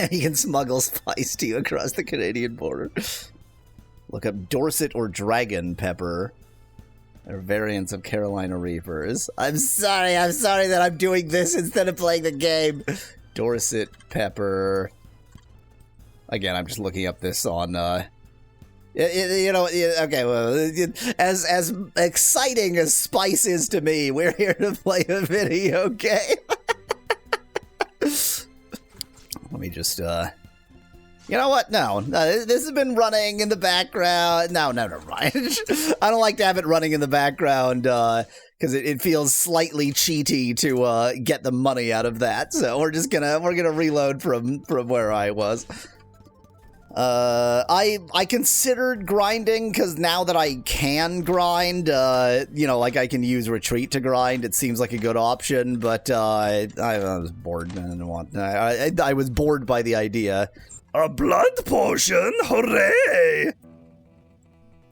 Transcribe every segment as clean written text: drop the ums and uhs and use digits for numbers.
He can smuggle spice to you across the Canadian border. Look up Dorset or Dragon Pepper. They're variants of Carolina Reapers. I'm sorry that I'm doing this instead of playing the game. Dorset Pepper. Again, I'm just looking up this on, you know, okay, well, as exciting as spice is to me, we're here to play a video game. Let me just, you know what? No, this has been running in the background. No, never mind. I don't like to have it running in the background, because it feels slightly cheaty to, get the money out of that. So we're gonna reload from where I was. I considered grinding, because now that I can grind, you know, like I can use retreat to grind, it seems like a good option, but, I was bored. I didn't want, I was bored by the idea. A blood potion, hooray!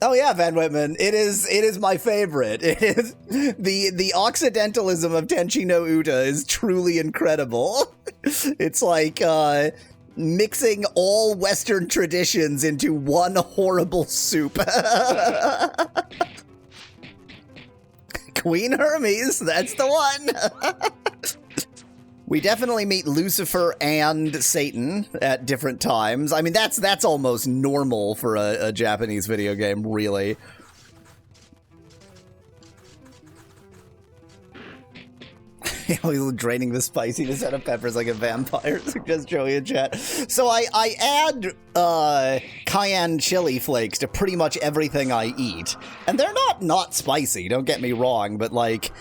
Oh yeah, Van Whitman, it is my favorite. It is, the Occidentalism of Tenchi no Uta is truly incredible. It's like, mixing all Western traditions into one horrible soup. Queen Hermes, that's the one. We definitely meet Lucifer and Satan at different times. I mean, that's almost normal for a Japanese video game, really. He's draining the spiciness out of peppers like a vampire, suggests Joey in chat. So I add cayenne chili flakes to pretty much everything I eat. And they're not spicy, don't get me wrong, but like,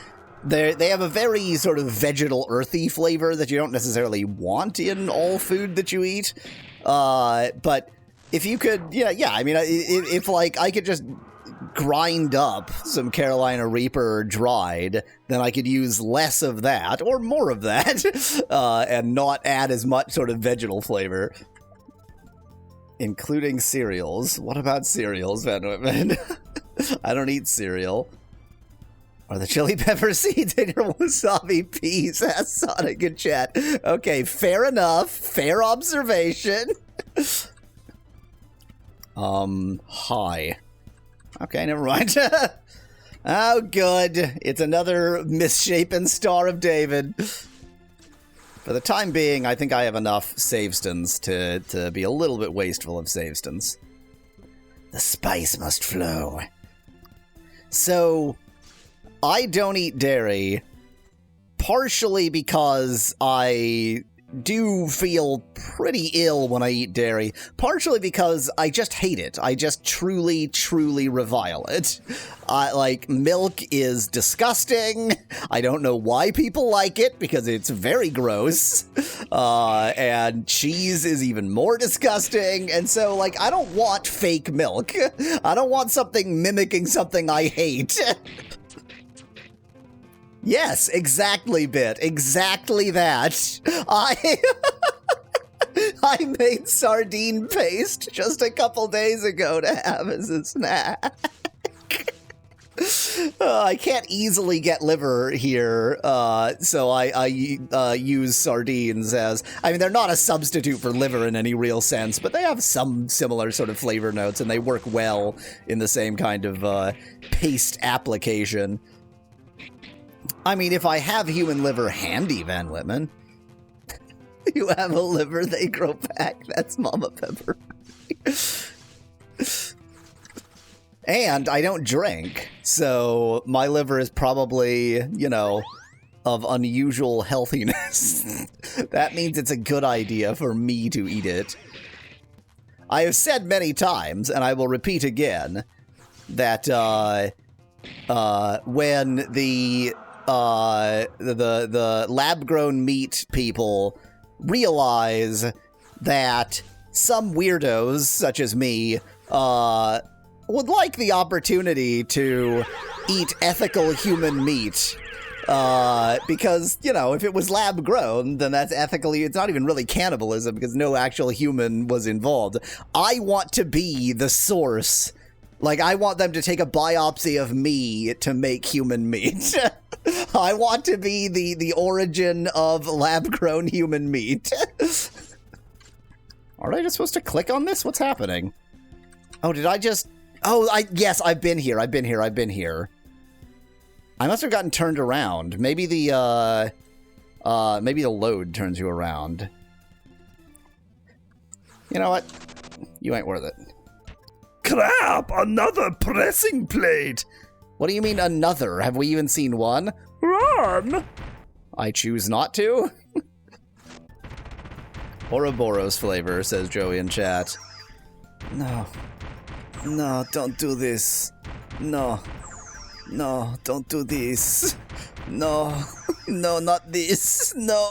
they have a very sort of vegetal earthy flavor that you don't necessarily want in all food that you eat. But if you could, yeah, I mean, if like I could just grind up some Carolina Reaper dried, then I could use less of that or more of that and not add as much sort of vegetal flavor. Including cereals. What about cereals, Van Whitman? I don't eat cereal. Are the chili pepper seeds in your wasabi peas? That's Sonic in chat. Okay, fair enough. Fair observation. Hi. Okay, never mind. Oh, good. It's another misshapen Star of David. For the time being, I think I have enough save-stons to be a little bit wasteful of save-stons. The spice must flow. So, I don't eat dairy, partially because I do feel pretty ill when I eat dairy, partially because I just hate it. I just truly, truly revile it. Like, milk is disgusting. I don't know why people like it, because it's very gross. And cheese is even more disgusting. And so, like, I don't want fake milk. I don't want something mimicking something I hate. Yes, exactly, Bit. Exactly that. I made sardine paste just a couple days ago to have as a snack. I can't easily get liver here, so I use sardines as... I mean, they're not a substitute for liver in any real sense, but they have some similar sort of flavor notes, and they work well in the same kind of paste application. I mean, if I have human liver handy, Van Whitman. You have a liver, they grow back. That's Mama Pepper. And I don't drink, so my liver is probably, you know, of unusual healthiness. That means it's a good idea for me to eat it. I have said many times, and I will repeat again, that when the lab-grown meat people realize that some weirdos, such as me, would like the opportunity to eat ethical human meat. Because, you know, if it was lab-grown, then that's ethically... It's not even really cannibalism, because no actual human was involved. I want to be the source. Like, I want them to take a biopsy of me to make human meat. I want to be the origin of lab-grown human meat. Are I just supposed to click on this? What's happening? Oh, did I just... Oh, yes, I've been here. I've been here. I've been here. I must have gotten turned around. Maybe the load turns you around. You know what? You ain't worth it. Crap! Another pressing plate! What do you mean another? Have we even seen one? Run! I choose not to. Ouroboros flavor, says Joey in chat. No. No, don't do this. No. No, don't do this. No. No, not this. No.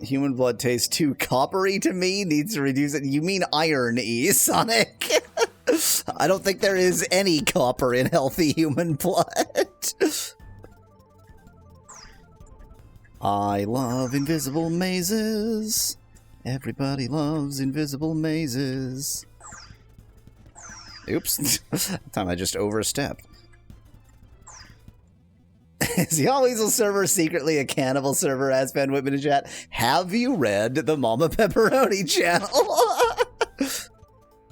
Human blood tastes too coppery to me. Needs to reduce it. You mean iron-y, Sonic? I don't think there is any copper in healthy human blood. I love invisible mazes. Everybody loves invisible mazes. Oops. That time I just overstepped. Is the All Weasel server secretly a cannibal server, as Ben Whitman in chat? Have you read the Mama Pepperoni channel?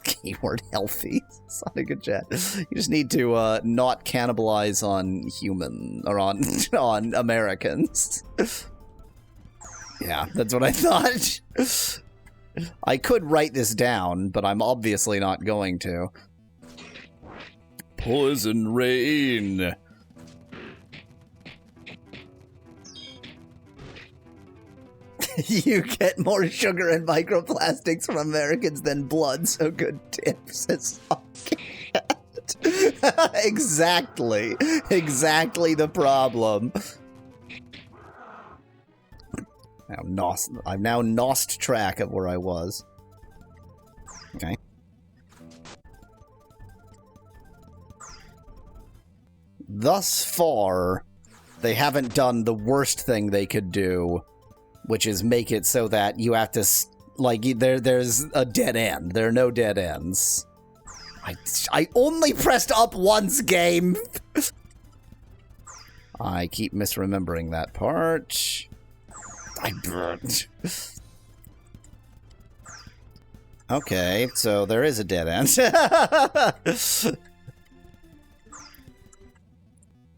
Keyword healthy. Sonic in chat. You just need to not cannibalize on human, or on Americans. Yeah, that's what I thought. I could write this down, but I'm obviously not going to. Poison rain. You get more sugar and microplastics from Americans than blood, so good tips. Exactly. Exactly the problem. I've now lost track of where I was. Okay. Thus far, they haven't done the worst thing they could do, which is make it so that you have to, like, there's a dead end. There are no dead ends. I only pressed up once, game! I keep misremembering that part. Okay, so there is a dead end.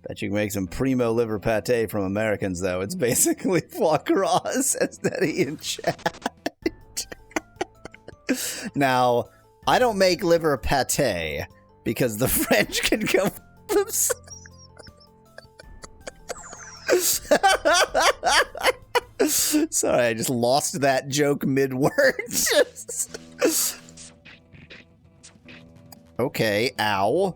Bet you can make some primo liver pate from Americans, though. It's basically foie gras, says Daddy in chat. Now, I don't make liver pate because the French can go themselves. Sorry, I just lost that joke mid-word. Okay, ow.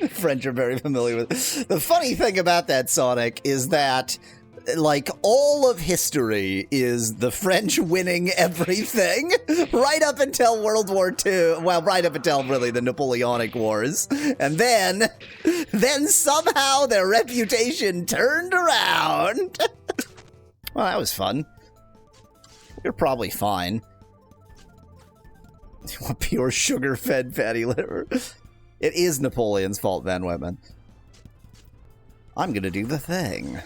French are very familiar with it. The funny thing about that, Sonic, is that, like, all of history is the French winning everything, right up until World War II, well, right up until, really, the Napoleonic Wars, and then somehow their reputation turned around. Well, that was fun. You're probably fine. You want pure sugar-fed fatty liver? It is Napoleon's fault, Van Whitman. I'm gonna do the thing.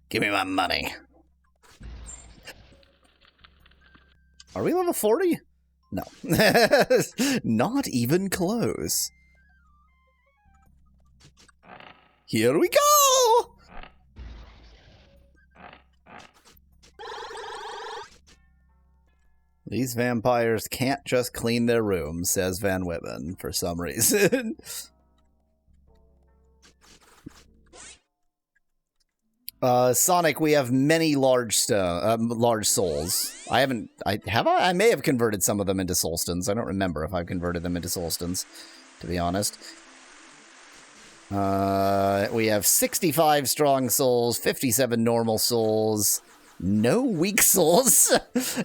Give me my money. Are we level 40? No. Not even close. Here we go! These vampires can't just clean their rooms, says Van Whitman, for some reason. Sonic, we have many large souls. I may have converted some of them into soulstones. I don't remember if I've converted them into soulstones, to be honest. We have 65 strong souls, 57 normal souls, no weak souls.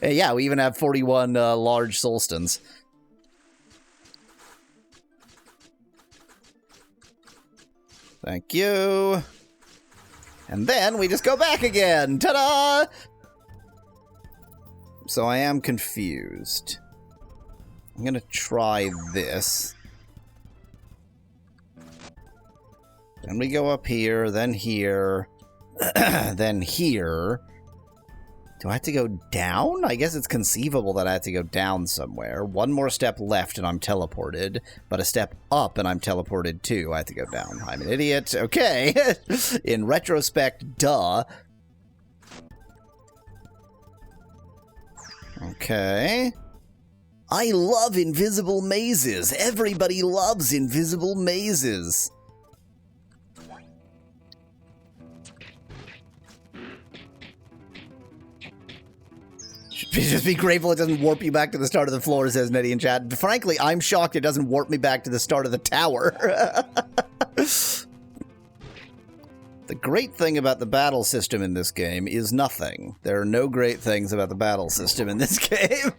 Yeah, we even have 41 large soulstones. Thank you. And then we just go back again. Ta-da! So I am confused. I'm gonna try this. Then we go up here, then here, then here. Do I have to go down? I guess it's conceivable that I have to go down somewhere. One more step left and I'm teleported, but a step up and I'm teleported too. I have to go down. I'm an idiot. Okay. In retrospect, duh. Okay. I love invisible mazes. Everybody loves invisible mazes. Just be grateful it doesn't warp you back to the start of the floor, says Nettie in chat. Frankly, I'm shocked it doesn't warp me back to the start of the tower. The great thing about the battle system in this game is nothing. There are no great things about the battle system in this game.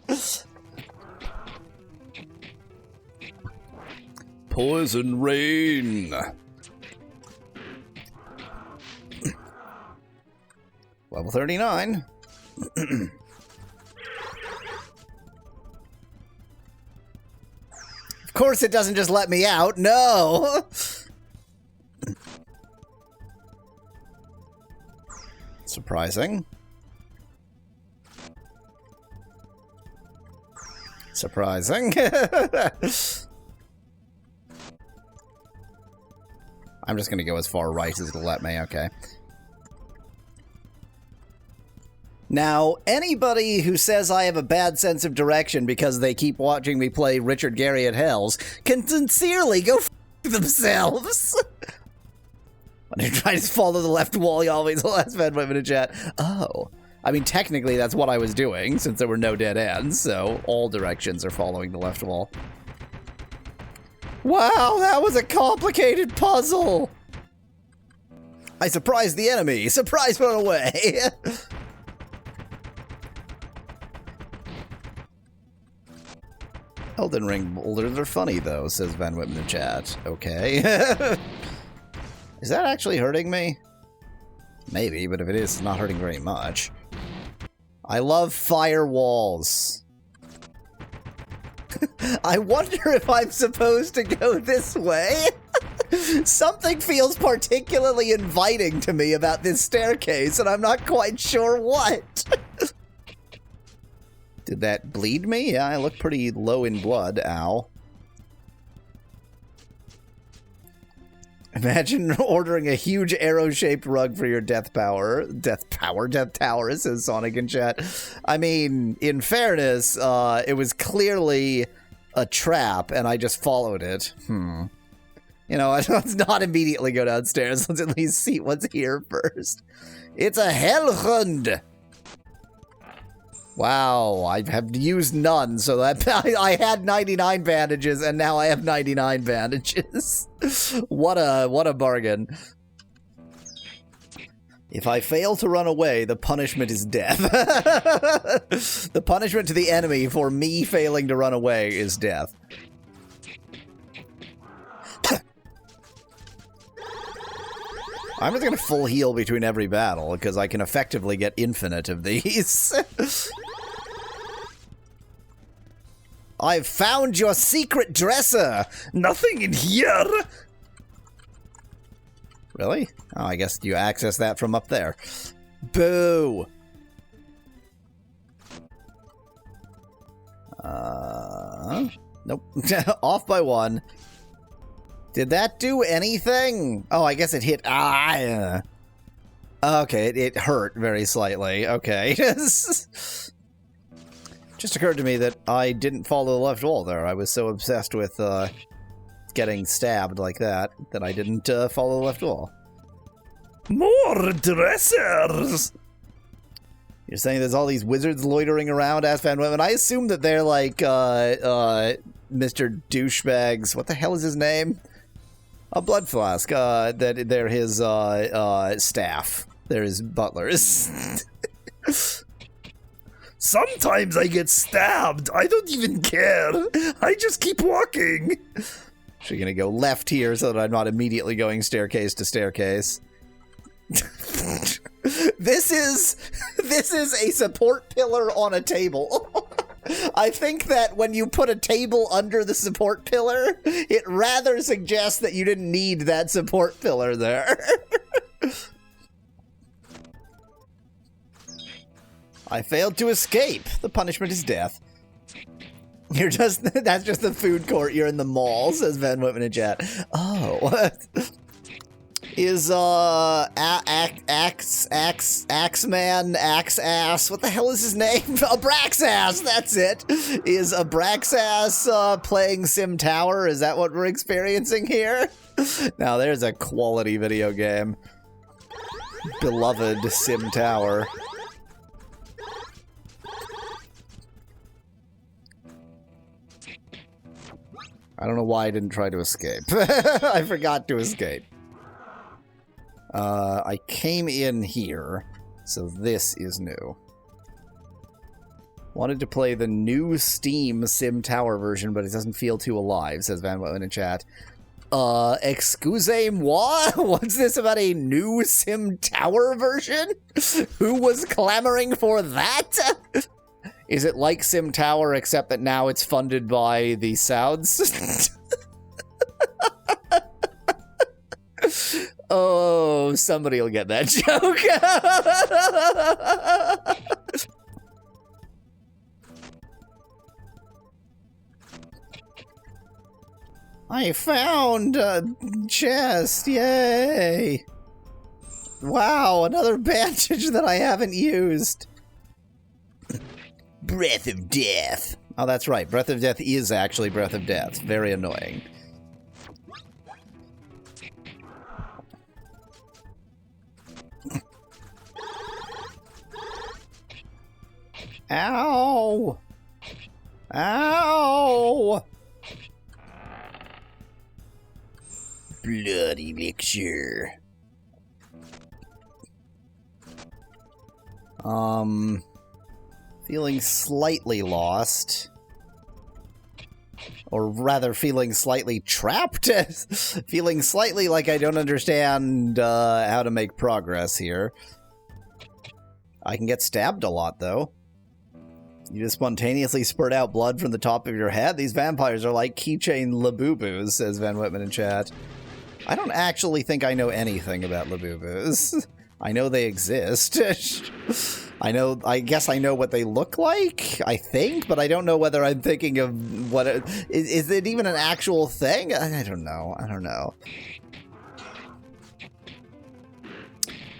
Poison rain. Level 39. Of course it doesn't just let me out. No. Surprising. Surprising. I'm just going to go as far right as it'll let me. Okay. Now, anybody who says I have a bad sense of direction because they keep watching me play Richard Garriott Hells can sincerely go f*** themselves. When I try to follow the left wall, you always last minute in chat. Oh. I mean, technically that's what I was doing since there were no dead ends, so all directions are following the left wall. Wow, that was a complicated puzzle. I surprised the enemy. Surprise run away. Elden Ring boulders are funny, though, says Van Whitman in chat. Okay. Is that actually hurting me? Maybe, but if it is, it's not hurting very much. I love firewalls. I wonder if I'm supposed to go this way? Something feels particularly inviting to me about this staircase, and I'm not quite sure what. Did that bleed me? Yeah, I look pretty low in blood. Ow. Imagine ordering a huge arrow-shaped rug for your death tower, says Sonic in chat. I mean, in fairness, it was clearly a trap, and I just followed it. You know, let's not immediately go downstairs. Let's at least see what's here first. It's a Hellhund! Wow, I have used none, so that I had 99 bandages, and now I have 99 bandages. What a bargain. If I fail to run away, the punishment is death. The punishment to the enemy for me failing to run away is death. I'm just gonna full heal between every battle, because I can effectively get infinite of these. I've found your secret dresser! Nothing in here! Really? Oh, I guess you access that from up there. Boo! Nope. Off by one. Did that do anything? Oh, I guess it hit... Okay, it hurt very slightly. Okay. Just occurred to me that I didn't follow the left wall there. I was so obsessed with getting stabbed like that I didn't follow the left wall. More dressers! You're saying there's all these wizards loitering around, asked Van Women. I assume that they're like Mr. Douchebags. What the hell is his name? A blood flask. That they're his staff. They're his butlers. Sometimes I get stabbed. I don't even care. I just keep walking. So you're gonna go left here so that I'm not immediately going staircase to staircase. This is a support pillar on a table. I think that when you put a table under the support pillar, it rather suggests that you didn't need that support pillar there. I failed to escape. The punishment is death. You're just, that's just the food court. You're in the mall, says Van Whitman in chat. Oh. Is, Axeman, Axe-Ass, what the hell is his name? Abraxas, that's it. Is Abraxas, playing Sim Tower? Is that what we're experiencing here? Now, there's a quality video game. Beloved Sim Tower. I don't know why I didn't try to escape. I forgot to escape. I came in here, so this is new. Wanted to play the new Steam Sim Tower version, but it doesn't feel too alive, says Van Woe in the chat. Excusez-moi? What's this about a new Sim Tower version? Who was clamoring for that? Is it like Sim Tower, except that now it's funded by the Souds? Oh, somebody will get that joke. I found a chest, yay! Wow, another bandage that I haven't used. Breath of Death. Oh, that's right. Breath of Death is actually Breath of Death. Very annoying. Ow! Ow! Blood elixir. Feeling slightly lost. Or rather, feeling slightly trapped. Feeling slightly like I don't understand how to make progress here. I can get stabbed a lot, though. You just spontaneously spurt out blood from the top of your head? These vampires are like keychain Labubu's, says Van Whitman in chat. I don't actually think I know anything about Labubu's. I know they exist. I guess I know what they look like, I think, but I don't know whether I'm thinking of what is it even an actual thing? I don't know. I don't know.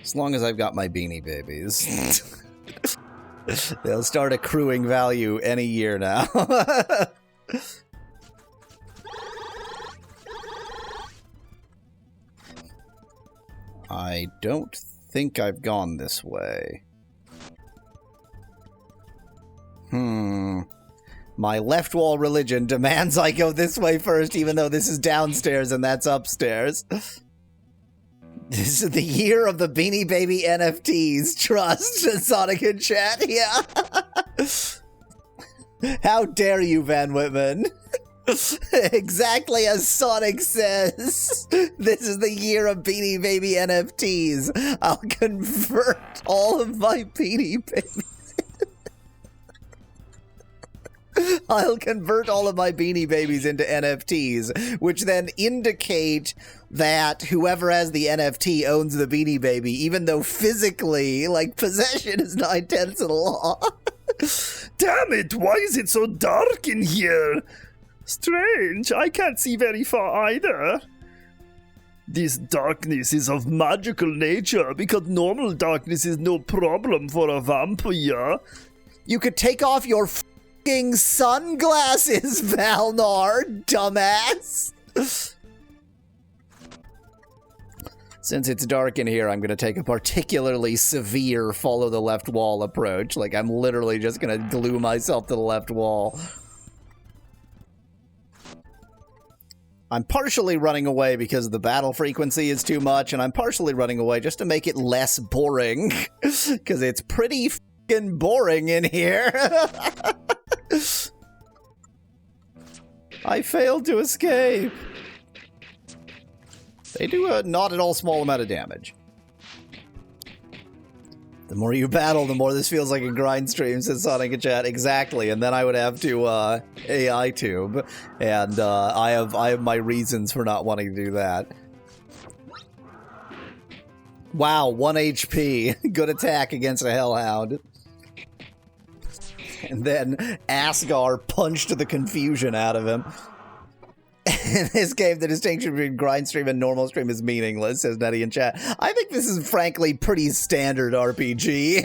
As long as I've got my Beanie Babies. They'll start accruing value any year now. I don't think I've gone this way. My left wall religion demands I go this way first, even though this is downstairs and that's upstairs. This is the year of the Beanie Baby NFTs. Trust, Sonic in chat. Yeah. How dare you, Van Whitman? Exactly as Sonic says. This is the year of Beanie Baby NFTs. I'll convert all of my Beanie Babies. I'll convert all of my Beanie Babies into NFTs, which then indicate that whoever has the NFT owns the Beanie Baby, even though physically, like, possession is 9/10 of the law. Damn it, why is it so dark in here? Strange, I can't see very far either. This darkness is of magical nature, because normal darkness is no problem for a vampire. You could take off your f***ing sunglasses, Valnar, dumbass! Since it's dark in here, I'm going to take a particularly severe follow the left wall approach. Like, I'm literally just going to glue myself to the left wall. I'm partially running away because the battle frequency is too much, and I'm partially running away just to make it less boring. Because it's pretty f***ing boring in here. I failed to escape. They do a not at all small amount of damage. The more you battle, the more this feels like a grind stream, says Sonic in chat. Exactly, and then I would have to AI tube, and I have my reasons for not wanting to do that. Wow, 1 HP. Good attack against a Hellhound. And then Asgar punched the confusion out of him. In this game, the distinction between grind stream and normal stream is meaningless, says Nettie in chat. I think this is, frankly, pretty standard RPG.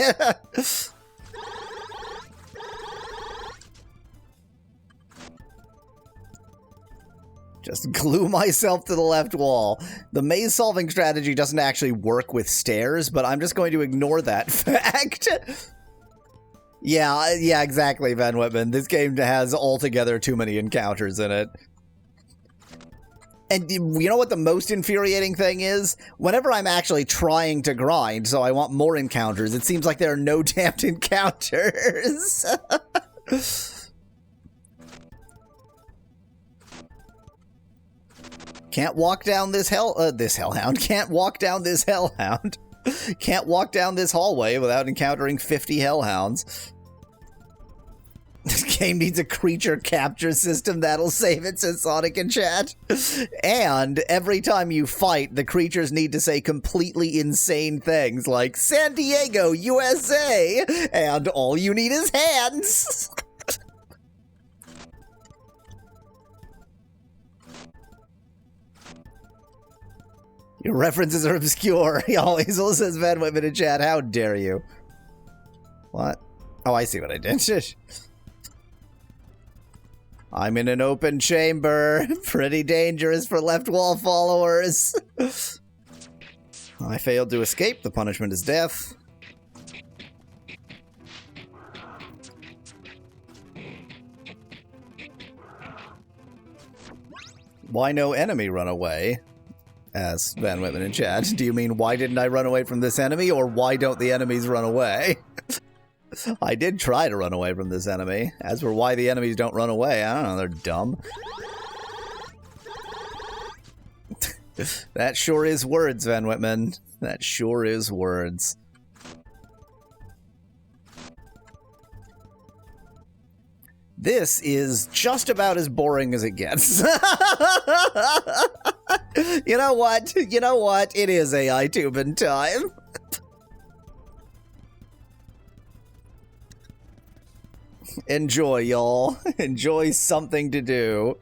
Just glue myself to the left wall. The maze-solving strategy doesn't actually work with stairs, but I'm just going to ignore that fact. Yeah, exactly, Van Whitman. This game has altogether too many encounters in it. And you know what the most infuriating thing is? Whenever I'm actually trying to grind, so I want more encounters, it seems like there are no damned encounters. Can't walk down this hellhound. Can't walk down this hellhound. Can't walk down this hallway without encountering 50 hellhounds. This game needs a creature capture system that'll save it, says Sonic in chat. And every time you fight, the creatures need to say completely insane things like San Diego, USA, and all you need is hands. Your references are obscure. He always says Van Whitman in chat. How dare you? What? Oh, I see what I did. I'm in an open chamber. Pretty dangerous for left wall followers. I failed to escape. The punishment is death. Why no enemy run away? Asks Van Whitman in chat. Do you mean why didn't I run away from this enemy, or why don't the enemies run away? I did try to run away from this enemy. As for why the enemies don't run away, I don't know, they're dumb. That sure is words, Van Whitman. That sure is words. This is just about as boring as it gets. You know what? You know what? It is AI tubing time. Enjoy, y'all. Enjoy something to do.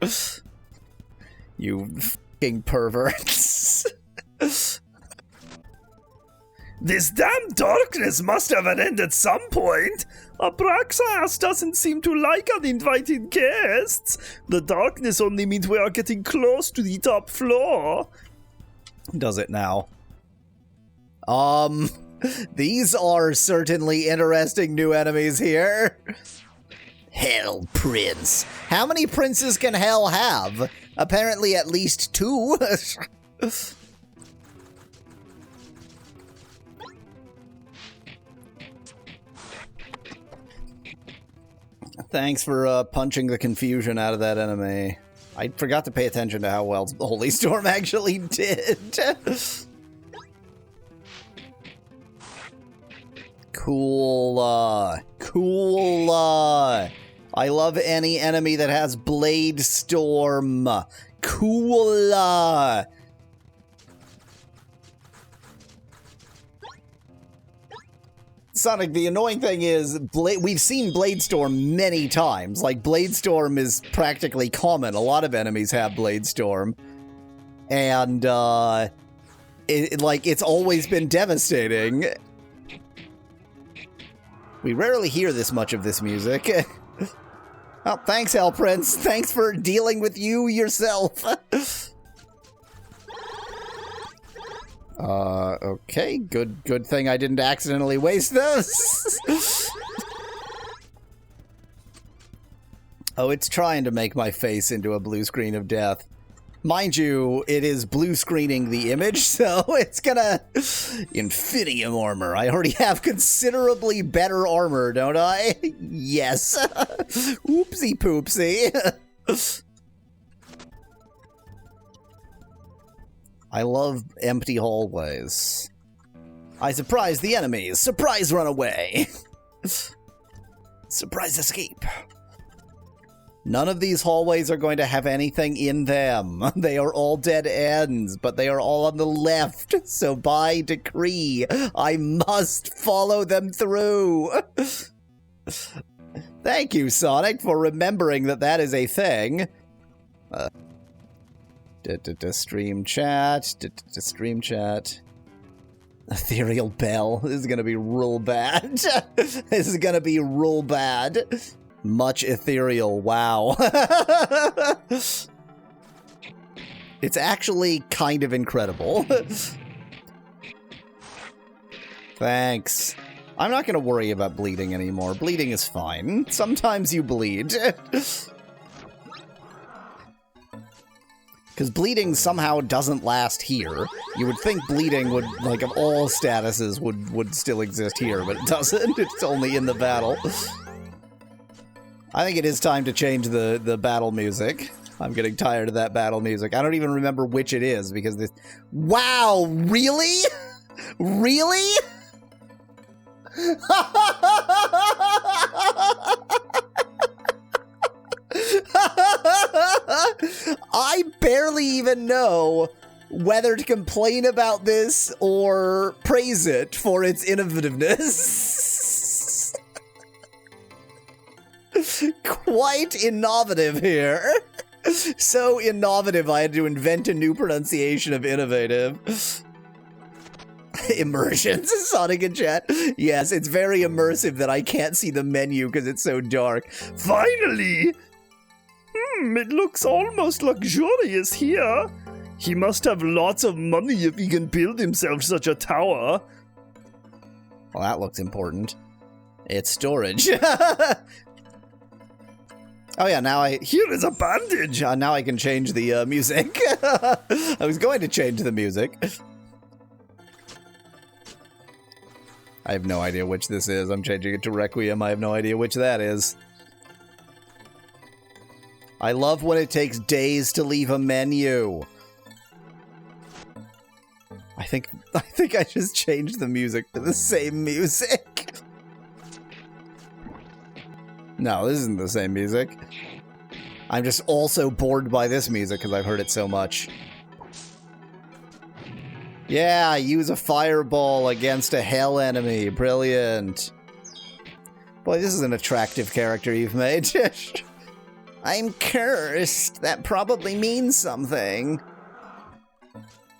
You fucking perverts. This damn darkness must have an end at some point. Abraxas doesn't seem to like uninvited guests. The darkness only means we are getting close to the top floor. Does it now? These are certainly interesting new enemies here. Hell Prince. How many princes can Hell have? Apparently at least 2. Thanks for punching the confusion out of that enemy. I forgot to pay attention to how well Holy Storm actually did. Cool. Cool. I love any enemy that has Blade Storm. Cool. Sonic, the annoying thing is, we've seen Blade Storm many times. Like, Blade Storm is practically common. A lot of enemies have Blade Storm. And, it's always been devastating. We rarely hear this much of this music. Oh, thanks, Hell Prince. Thanks for dealing with you yourself. Okay, good thing I didn't accidentally waste those. Oh, it's trying to make my face into a blue screen of death. Mind you, it is blue screening the image, so it's gonna... Infinium armor. I already have considerably better armor, don't I? Yes. Oopsie poopsie. I love empty hallways. I surprise the enemies. Surprise runaway. Surprise escape. None of these hallways are going to have anything in them. They are all dead ends, but they are all on the left. So by decree, I must follow them through. Thank you, Sonic, for remembering that that is a thing. Stream chat. Stream chat. Ethereal Bell. This is gonna be real bad. This is gonna be real bad. Much ethereal. Wow. It's actually kind of incredible. Thanks. I'm not gonna worry about bleeding anymore. Bleeding is fine. Sometimes you bleed. Because bleeding somehow doesn't last here. You would think bleeding would, like, of all statuses, would still exist here, but it doesn't. It's only in the battle. I think it is time to change the battle music. I'm getting tired of that battle music. I don't even remember which it is, because this... Wow! Really? Really? I barely even know whether to complain about this or praise it for its innovativeness. Quite innovative here. So innovative, I had to invent a new pronunciation of innovative. Immersion, Sonic in chat. Yes, it's very immersive that I can't see the menu because it's so dark. Finally! It looks almost luxurious here. He must have lots of money if he can build himself such a tower. Well, that looks important. It's storage. Oh yeah, now Here is a bandage! now I can change the music. I was going to change the music. I have no idea which this is. I'm changing it to Requiem. I have no idea which that is. I love when it takes days to leave a menu. I think I just changed the music to the same music. No, this isn't the same music. I'm just also bored by this music because I've heard it so much. Yeah, use a fireball against a hell enemy. Brilliant. Boy, this is an attractive character you've made. I'm cursed. That probably means something.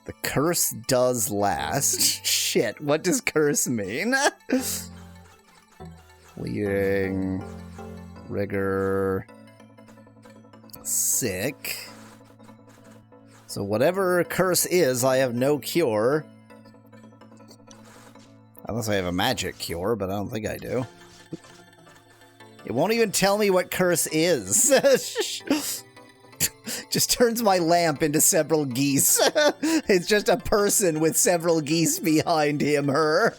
The curse does last. Shit, what does curse mean? Bleeding. Rigor. Sick. So whatever curse is, I have no cure. Unless I have a magic cure, but I don't think I do. It won't even tell me what curse is. Just turns my lamp into several geese. It's just a person with several geese behind him, her.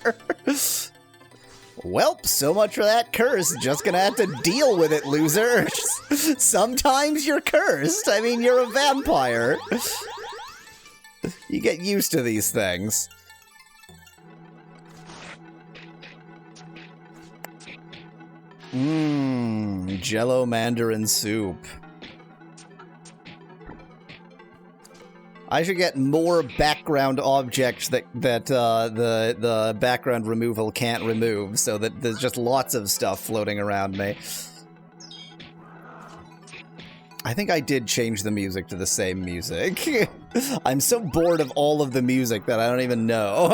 Welp, so much for that curse. Just gonna have to deal with it, loser. Sometimes you're cursed. I mean, you're a vampire. You get used to these things. Jello mandarin soup. I should get more background objects that the background removal can't remove, so that there's just lots of stuff floating around me. I think I did change the music to the same music. I'm so bored of all of the music that I don't even know.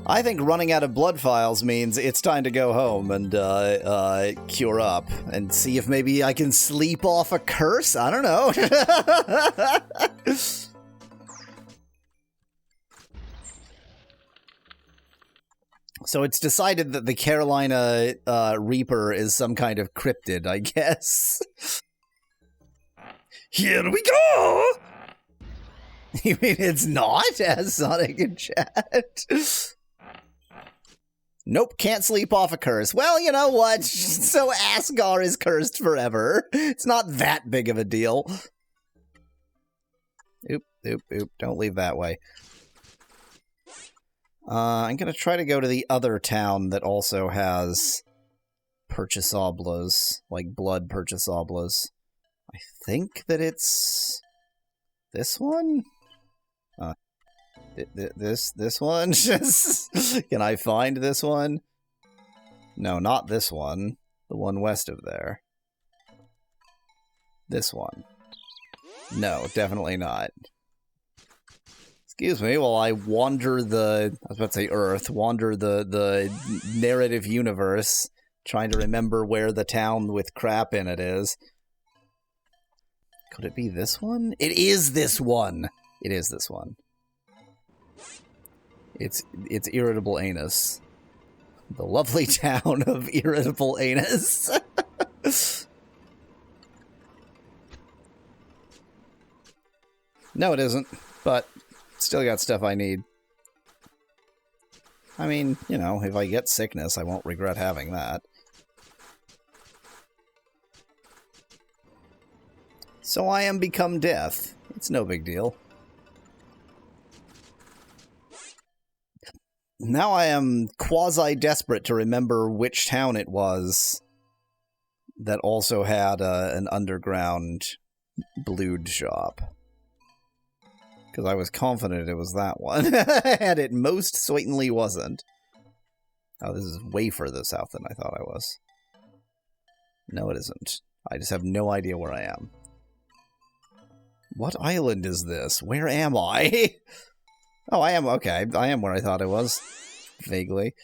I think running out of blood files means it's time to go home and cure up and see if maybe I can sleep off a curse. I don't know. So it's decided that the Carolina Reaper is some kind of cryptid, I guess. Here we go! You mean it's not? As Sonic in chat. Nope, can't sleep off a curse. Well, you know what? So Asgar is cursed forever. It's not that big of a deal. Oop, Oop, oop. Don't leave that way. I'm going to try to go to the other town that also has purchase oblas, like blood purchase oblas. I think that it's this one? This one? Can I find this one? No, not this one. The one west of there. This one. No, definitely not. Excuse me, while I wander I was about to say Earth, wander the narrative universe, trying to remember where the town with crap in it is. Could it be this one? It is this one! It is this one. It's Irritable Anus. The lovely town of Irritable Anus. No, it isn't, but still got stuff I need. I mean, you know, if I get sickness, I won't regret having that. So I am become death. It's no big deal. Now I am quasi-desperate to remember which town it was that also had an underground blued shop. Because I was confident it was that one. And it most certainly wasn't. Oh, this is way further south than I thought I was. No, it isn't. I just have no idea where I am. What island is this? Where am I? Oh, I am, okay. I am where I thought I was. Vaguely.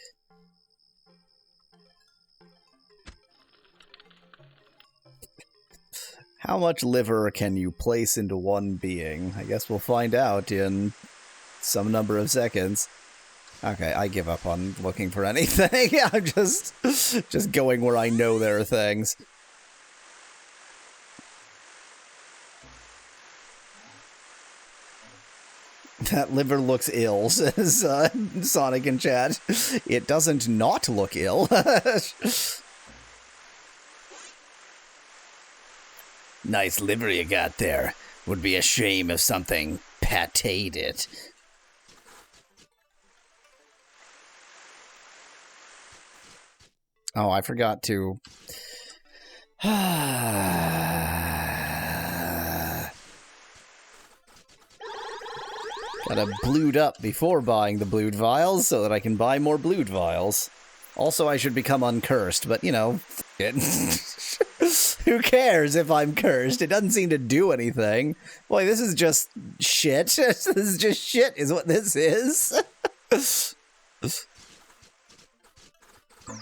How much liver can you place into one being? I guess we'll find out in some number of seconds. Okay, I give up on looking for anything. I'm just going where I know there are things. That liver looks ill, says Sonic in chat. It doesn't not look ill. Nice liver you got there. Would be a shame if something patéed it. Oh, I forgot to... Gotta blued up before buying the blued vials so that I can buy more blued vials. Also, I should become uncursed, but, you know, it. Who cares if I'm cursed? It doesn't seem to do anything. Boy, this is just shit. This is just shit is what this is.